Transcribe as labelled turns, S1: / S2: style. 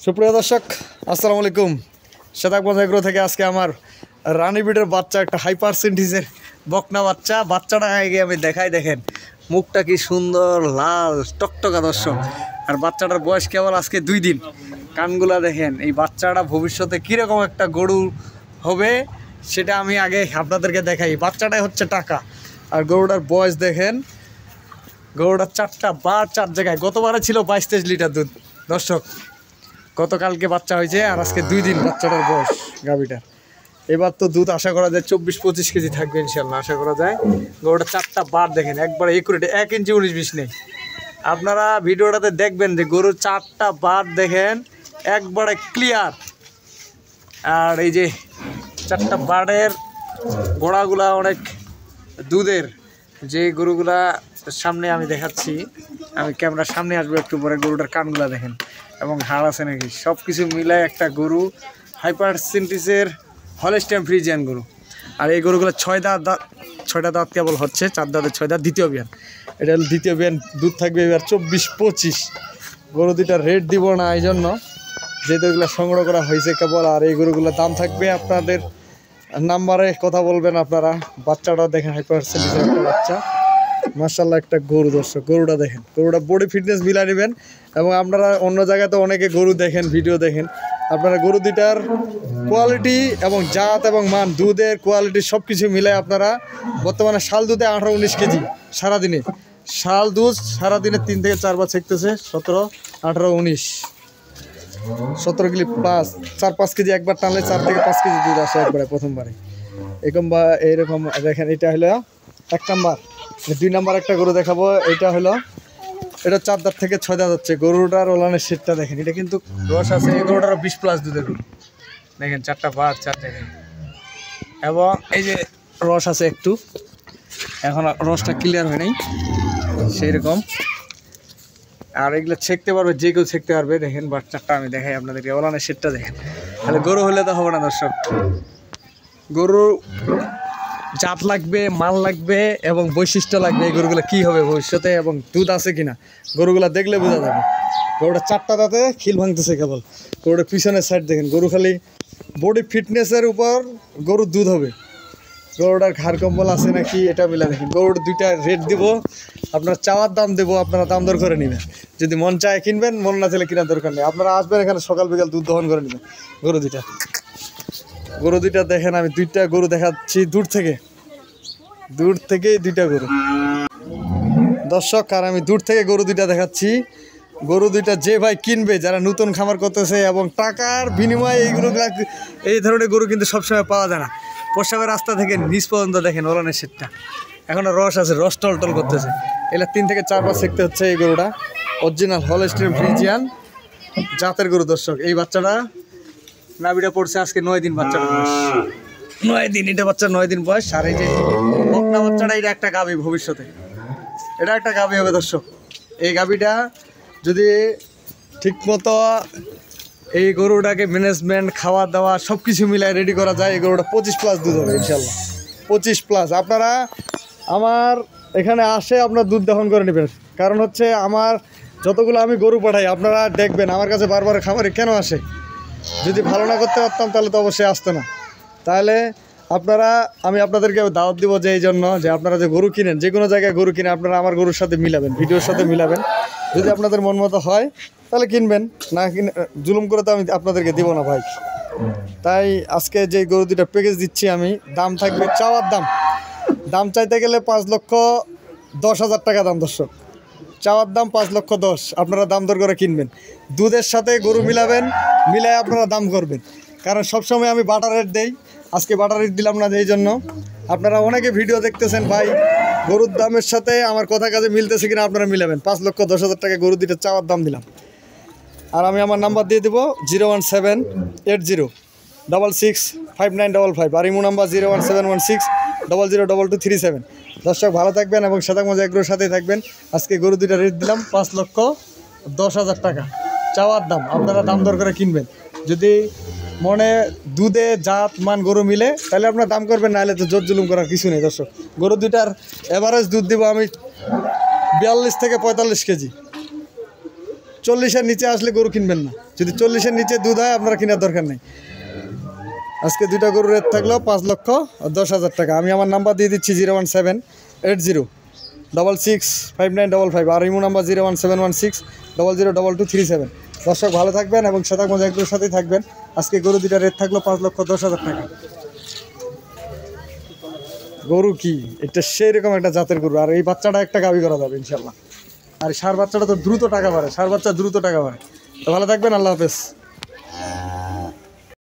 S1: সুপ্রিয় দর্শক আসসালামু আলাইকুম। সেতাকবাজ এগ্রো থেকে আজকে আমার রানী বিটের বাচ্চা, একটা হাই পার্সেন্টেজের বকনা বাচ্চাটা আগে আমি দেখাই। দেখেন মুখটা কি সুন্দর লাল টকটকা দর্শক। আর বাচ্চাটার বয়স কেবল আজকে 2 দিন। কানগুলা দেখেন। এই বাচ্চাটা ভবিষ্যতে কীরকম একটা গরু হবে সেটা আমি আগে আপনাদেরকে দেখাই। বাচ্চাটাই হচ্ছে টাকা। আর গরুটার বয়স দেখেন, গরুটার 4টা বার 4 জায়গায়। গতবারে ছিল 22-23 লিটার দুধ দর্শক। গতকালকে বাচ্চা হয়েছে আর আজকে 2 দিন বাচ্চাটার বয়স গাভীটার। এবার তো দুধ আশা করা যায় 24-25 কেজি থাকবে ইনশাল্লাহ, আশা করা যায়। গরুটা 4টা বার দেখেন, একবারে একুরেট, 1 ইঞ্চি 19-20 নেই। আপনারা ভিডিওটাতে দেখবেন যে গরুর 4টা বার দেখেন একবারে ক্লিয়ার। আর এই যে 4টা বারের গোড়াগুলা অনেক দুধের। যে গরুগুলা সামনে আমি দেখাচ্ছি, আমি ক্যামেরার সামনে আসবো একটু পরে। গরুটার কানগুলা দেখেন এবং হাড় আছে নাকি, সব কিছু মিলায় একটা গরু হাই পার্সেন্টেজের হলস্টাইন ফ্রিজিয়ান গরু। আর এই গরুগুলো 6টা দাঁত কেবল হচ্ছে, 4 দাঁতের 6 দাঁত, দ্বিতীয় বিয়ান। এটা হলো দ্বিতীয় বিয়ান। দুধ থাকবে এবার 24-25। গরু দুইটা রেট দিব না এই জন্য, যেহেতু এগুলো সংগ্রহ করা হয়েছে কেবল। আর এই গরুগুলোর দাম থাকবে আপনাদের নাম্বারে কথা বলবেন আপনারা। বাচ্চাটাও দেখেন হাই পার্সেন্টেজের একটা বাচ্চা, মাশাআল্লাহ একটা গরু দর্শক। গরুটা দেখেন, গরুটা বডি ফিটনেস মিলা নেবেন। এবং আপনারা অন্য জায়গায় তো অনেকে গরু দেখেন, ভিডিও দেখেন, আপনারা গরু দুইটার কোয়ালিটি এবং জাত এবং মান, দুধের কোয়ালিটি সব কিছু মিলে আপনারা বর্তমানে শাল দুধে 18-19 কেজি সারাদিনে। শাল দুধ সারাদিনে 3 থেকে 4 বার ছেঁকতেছে। 17, 18, 19, 17 কিলো প্লাস। 4-5 কেজি একবার টানলে 4 থেকে 5 কেজি দুধ আসে একবারে প্রথমবারে। এরকম বা এইরকম দেখেন। এটা হলো 1 নাম্বার। 2 নাম্বার একটা গরু দেখাবো। এটা হলো, এটা 4 দাঁত থেকে 6 দাঁত হচ্ছে। গরুটার ওলানের সেটটা দেখেন, এটা কিন্তু রস আছে। এই গরুটারও 20 প্লাস দুধের গরু দেখেন। 4টা বার 4 জায়গায় এবং এই যে রস আছে একটু, এখন রসটা ক্লিয়ার হয় নাই সেই রকম। আর এগুলো ছেঁকতে পারবে, যে কেউ ছেঁকতে পারবে। দেখেন বাচ্চাটা আমি দেখাই আপনাদেরকে, ওলানের সেটটা দেখেন। তাহলে গরু হলে তো হবে না দর্শক। গরু জাত লাগবে, মাল লাগবে এবং বৈশিষ্ট্য লাগবে। এই গরুগুলো কী হবে ভবিষ্যতে এবং দুধ আছে কিনা গরুগুলো দেখলে বোঝা যাবে। গরুটা 4টা দাঁতে খিল ভাঙতেছে কেবল। গরুটার পিছনের সাইড দেখেন। গরু খালি বডি ফিটনেসের উপর গরুর দুধ হবে। গরুটার ঘাড় কম্বল আছে নাকি এটা মিলা দেখেন। গরুর 2টা রেট দিব, আপনার চাওয়ার দাম দেবো, আপনারা দাম দর করে নেবেন। যদি মন চায় কিনবেন, মন না চাইলে কেনার দরকার নেই। আপনারা আসবেন এখানে সকাল বিকাল দুধ দহন করে নেবেন। গরু দুইটা দেখেন। আমি 2টা গরু দেখাচ্ছি দূর থেকেই 2টা গরু দর্শক। আর আমি দূর থেকে গরু 2টা দেখাচ্ছি। গরু 2টা যে ভাই কিনবে, যারা নতুন খামার করতেছে এবং টাকার বিনিময়ে এই ধরনের গরু কিন্তু সবসময় পাওয়া যায় না। পোশাকের রাস্তা থেকে নিচ পর্যন্ত দেখেন ওলানের সেটটা এখনও রস আছে, রস টল করতেছে। এগুলো 3 থেকে 4 বার শিখতে হচ্ছে। এই গরুটা অরিজিনাল হলস্টাইন ফ্রিজিয়ান জাতের গরু দর্শক। এই বাচ্চাটা নাভিটা পড়ছে আজকে 9 দিন। বাচ্চাটা বয়স 9 দিন। এটা বাচ্চা 9 দিন বয়স। আর এই যে বকনা বাচ্চাটা, এটা একটা গাভী ভবিষ্যতে, এটা একটা গাভী হবে দর্শক। এই গাভীটা যদি ঠিকমতো এই গরুটাকে ম্যানেজমেন্ট, খাওয়া দাওয়া সব কিছু মিলাই রেডি করা যায়, এই গরুটা 25 প্লাস দুধ হবে ইনশাল্লাহ। 25 প্লাস। আপনারা আমার এখানে আসে আপনার দুধ দহন করে নেবেন। কারণ হচ্ছে আমার যতগুলো আমি গরু পাঠাই, আপনারা দেখবেন আমার কাছে বারবার খামারে কেন আসে। যদি ভালো না করতে পারতাম তাহলে তো অবশ্যই আসতো না। তাহলে আমি আপনাদেরকে দাওয়াত দিব যে এই জন্য যে আপনারা যে গরু কিনেন, যে কোনো জায়গায় গরু কিনে আপনারা আমার গরুর সাথে মিলাবেন, ভিডিওর সাথে মিলাবেন। যদি আপনাদের মন মতো হয় তাহলে কিনবেন, না কিনে জুলুম করে তো আমি আপনাদেরকে দিব না ভাই। তাই আজকে যে গরু 2টা প্যাকেজ দিচ্ছি আমি, দাম থাকবে চাওয়ার দাম চাইতে গেলে 5,10,000 টাকা দাম দর্শক। চাওয়ার দাম 5,10,000। আপনারা দাম দর করে কিনবেন, দুধের সাথে গরু মিলাবেন, মিলাই আপনারা দাম করবেন। কারণ সবসময় আমি বাটার রেট দেই, আজকে বাটার রেট দিলাম না। এই জন্য আপনারা অনেকে ভিডিও দেখতেছেন ভাই, গরুর দামের সাথে আমার কথা কাজে মিলতেছে কিনা আপনারা মিলাবেন। 5,10,000 টাকা গরু 2টা চাওয়ার দাম দিলাম। আর আমি আমার নাম্বার দিয়ে দেবো 01780665955। আর ইমো নাম্বার 01716002237। দর্শক ভালো থাকবেন এবং সেতাকবাজ এগ্রোর সাথেই থাকবেন। আজকে গরু 2টা রেট দিলাম 5,10,000 টাকা চাওয়ার দাম। আপনারা দাম দর করে কিনবেন। যদি মনে দুধে জাত মান গরু মিলে তাহলে আপনার দাম করবেন, নাহলে তো জোর জুলুম করার কিছু নেই দর্শক। গরু 2টার এভারেজ দুধ দিব আমি 42 থেকে 45 কেজি। 40-এর নিচে আসলে গরু কিনবেন না, যদি 40-এর নিচে দুধ হয় আপনারা কেনার দরকার নেই। আজকে 2টা গরুর রেট থাকলো 5,10,000 টাকা। আমি আমার নাম্বার দিয়ে দিচ্ছি 01780665955, আর ইমো নাম্বার 01716002237। দর্শক ভালো থাকবেন এবং শতাক মজা এগ্রোর সাথেই থাকবেন। আজকে গরু 2টা রেট থাকলো 5,10,000 টাকা। গরু কি এটা সেই রকম একটা জাতের গরু, আর এই বাচ্চাটা একটা গাভী করা যাবে ইনশাল্লাহ। আর ষাঁড় বাচ্চাটা তো দ্রুত টাকা বাড়ে, ষাঁড় বাচ্চা দ্রুত টাকা বাড়ে। তো ভালো থাকবেন, আল্লাহ হাফেজ।